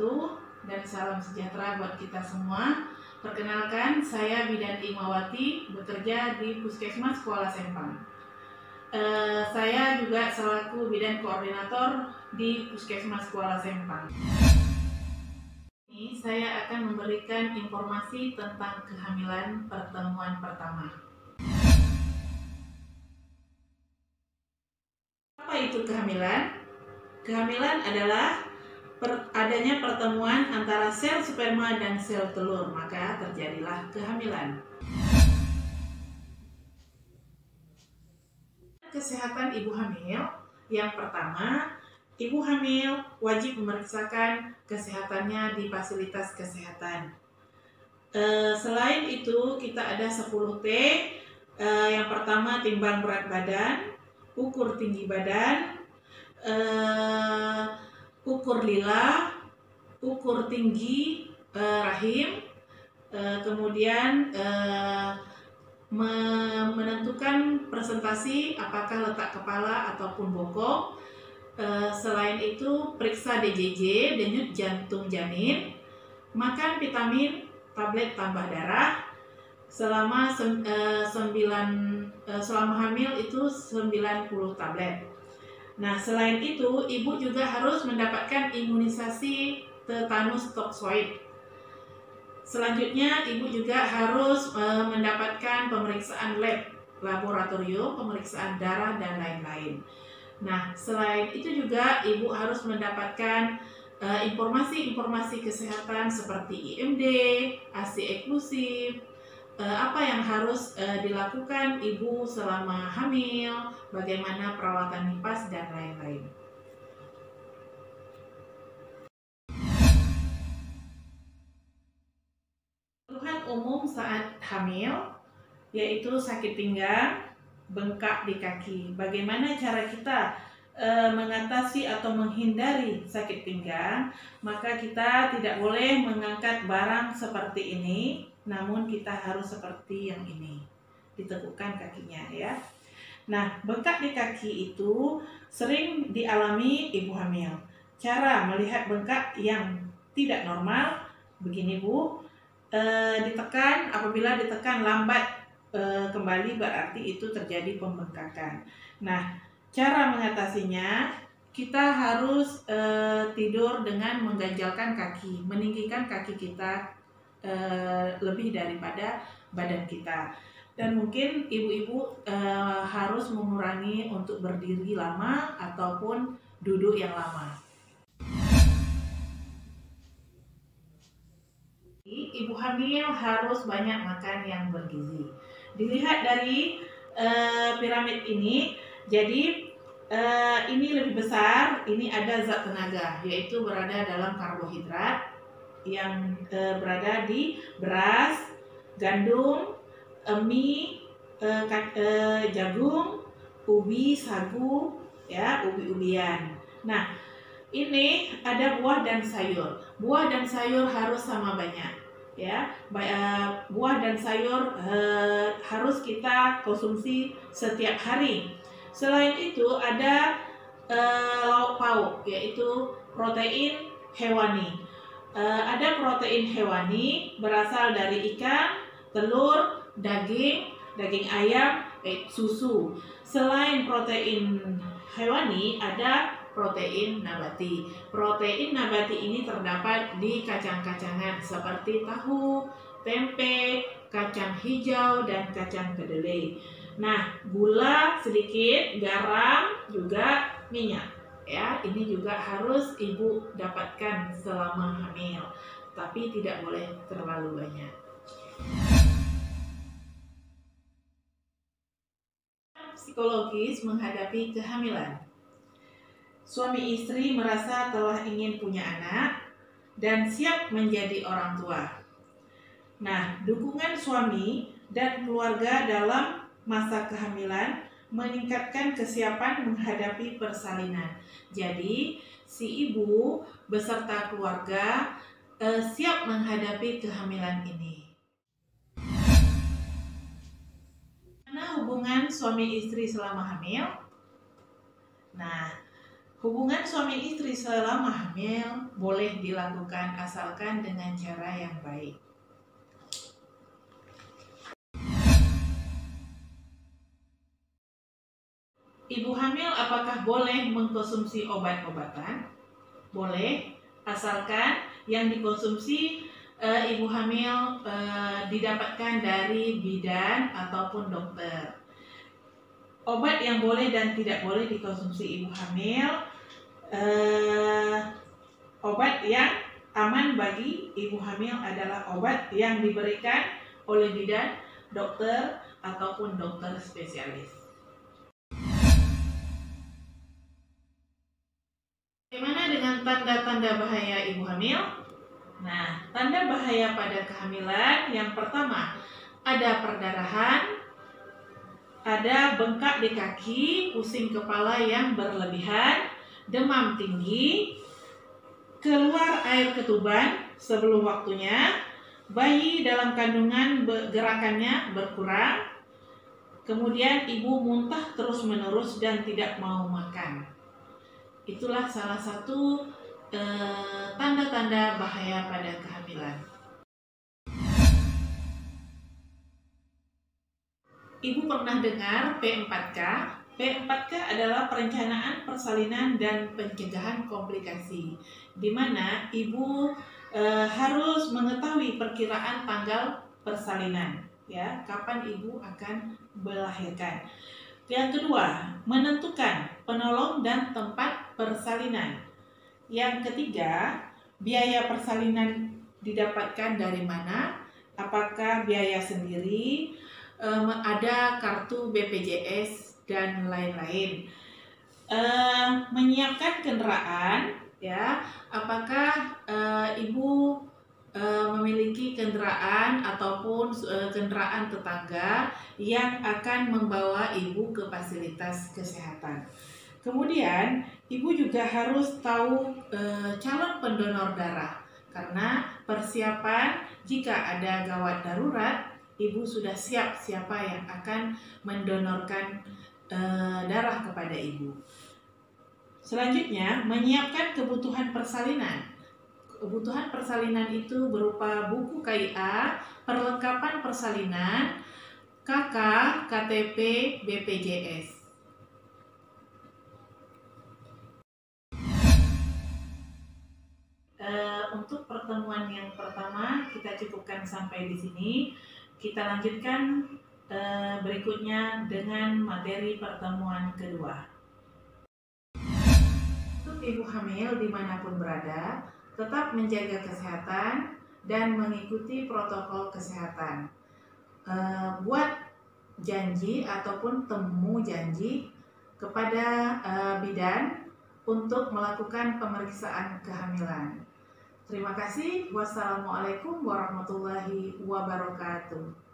wabarakatuh, dan salam sejahtera buat kita semua. Perkenalkan, saya Bidan Imawati, bekerja di Puskesmas Kuala Sempang. Saya juga selaku bidan koordinator di Puskesmas Kuala Sempang. Ini saya akan memberikan informasi tentang kehamilan pertemuan pertama. Apa itu kehamilan? Kehamilan adalah adanya pertemuan antara sel sperma dan sel telur, maka terjadilah kehamilan. Kesehatan ibu hamil, yang pertama, ibu hamil wajib memeriksakan kesehatannya di fasilitas kesehatan. Selain itu, kita ada 10T. Yang pertama, timbang berat badan, ukur tinggi badan, ukur lila, ukur tinggi rahim, kemudian menentukan presentasi apakah letak kepala ataupun bokong. Selain itu, periksa DJJ, denyut jantung janin, makan vitamin, tablet tambah darah selama hamil itu 90 tablet. Nah, selain itu, ibu juga harus mendapatkan imunisasi tetanus toksoid. Selanjutnya, ibu juga harus mendapatkan pemeriksaan laboratorium, pemeriksaan darah, dan lain-lain. Nah, selain itu juga ibu harus mendapatkan informasi-informasi kesehatan seperti IMD, ASI eksklusif, apa yang harus dilakukan ibu selama hamil, bagaimana perawatan nifas, dan lain-lain. Keluhan umum saat hamil yaitu sakit pinggang, bengkak di kaki. Bagaimana cara kita mengatasi atau menghindari sakit pinggang? Maka kita tidak boleh mengangkat barang seperti ini, namun kita harus seperti yang ini, ditekukkan kakinya ya. Nah, bengkak di kaki itu sering dialami ibu hamil. Cara melihat bengkak yang tidak normal begini Bu, ditekan, apabila ditekan lambat kembali berarti itu terjadi pembengkakan. Nah, cara mengatasinya kita harus tidur dengan mengganjalkan kaki, meninggikan kaki kita lebih daripada badan kita. Dan mungkin ibu-ibu harus mengurangi untuk berdiri lama ataupun duduk yang lama. Ibu hamil harus banyak makan yang bergizi. Dilihat dari piramid ini, jadi ini lebih besar, ini ada zat tenaga, yaitu berada dalam karbohidrat yang berada di beras, gandum, mie, jagung, ubi, sagu, ya, ubi-ubian. Nah, ini ada buah dan sayur. Buah dan sayur harus sama banyak, ya. Buah dan sayur harus kita konsumsi setiap hari. Selain itu ada lauk pauk, yaitu protein hewani. Ada protein hewani berasal dari ikan, telur, daging ayam, susu. Selain protein hewani, ada protein nabati. Protein nabati ini terdapat di kacang-kacangan seperti tahu, tempe, kacang hijau, dan kacang kedelai. Nah, gula sedikit, garam, juga minyak. Ya, ini juga harus ibu dapatkan selama hamil, tapi tidak boleh terlalu banyak. Psikologis menghadapi kehamilan. Suami istri merasa telah ingin punya anak dan siap menjadi orang tua. Nah, dukungan suami dan keluarga dalam masa kehamilan meningkatkan kesiapan menghadapi persalinan. Jadi, si ibu beserta keluarga siap menghadapi kehamilan ini. Mana hubungan suami istri selama hamil? Nah, Hubungan suami istri selama hamil boleh dilakukan asalkan dengan cara yang baik. Ibu hamil apakah boleh mengkonsumsi obat-obatan? Boleh, asalkan yang dikonsumsi ibu hamil didapatkan dari bidan ataupun dokter. Obat yang boleh dan tidak boleh dikonsumsi ibu hamil, obat yang aman bagi ibu hamil adalah obat yang diberikan oleh bidan, dokter, ataupun dokter spesialis. Bagaimana dengan tanda-tanda bahaya ibu hamil? Nah, tanda bahaya pada kehamilan yang pertama, ada perdarahan, ada bengkak di kaki, pusing kepala yang berlebihan, demam tinggi, keluar air ketuban sebelum waktunya, bayi dalam kandungan gerakannya berkurang, kemudian ibu muntah terus-menerus dan tidak mau makan. Itulah salah satu tanda-tanda bahaya pada kehamilan. Ibu pernah dengar P4K? P4K adalah perencanaan persalinan dan pencegahan komplikasi, di mana ibu harus mengetahui perkiraan tanggal persalinan, ya, kapan ibu akan melahirkan. Yang kedua, menentukan penolong dan tempat persalinan. Yang ketiga, biaya persalinan didapatkan dari mana? Apakah biaya sendiri, ada kartu BPJS dan lain-lain. Menyiapkan kendaraan, ya, apakah ibu memiliki kendaraan ataupun kendaraan tetangga yang akan membawa ibu ke fasilitas kesehatan. Kemudian ibu juga harus tahu calon pendonor darah, karena persiapan jika ada gawat darurat, ibu sudah siap siapa yang akan mendonorkan darah kepada ibu. Selanjutnya, menyiapkan kebutuhan persalinan. Kebutuhan persalinan itu berupa buku KIA, perlengkapan persalinan, KK, KTP, BPJS. Untuk pertemuan yang pertama kita cukupkan sampai di sini. Kita lanjutkan berikutnya dengan materi pertemuan kedua. Untuk ibu hamil dimanapun berada, tetap menjaga kesehatan dan mengikuti protokol kesehatan. Buat janji ataupun temu janji kepada bidan untuk melakukan pemeriksaan kehamilan. Terima kasih. Wassalamualaikum warahmatullahi wabarakatuh.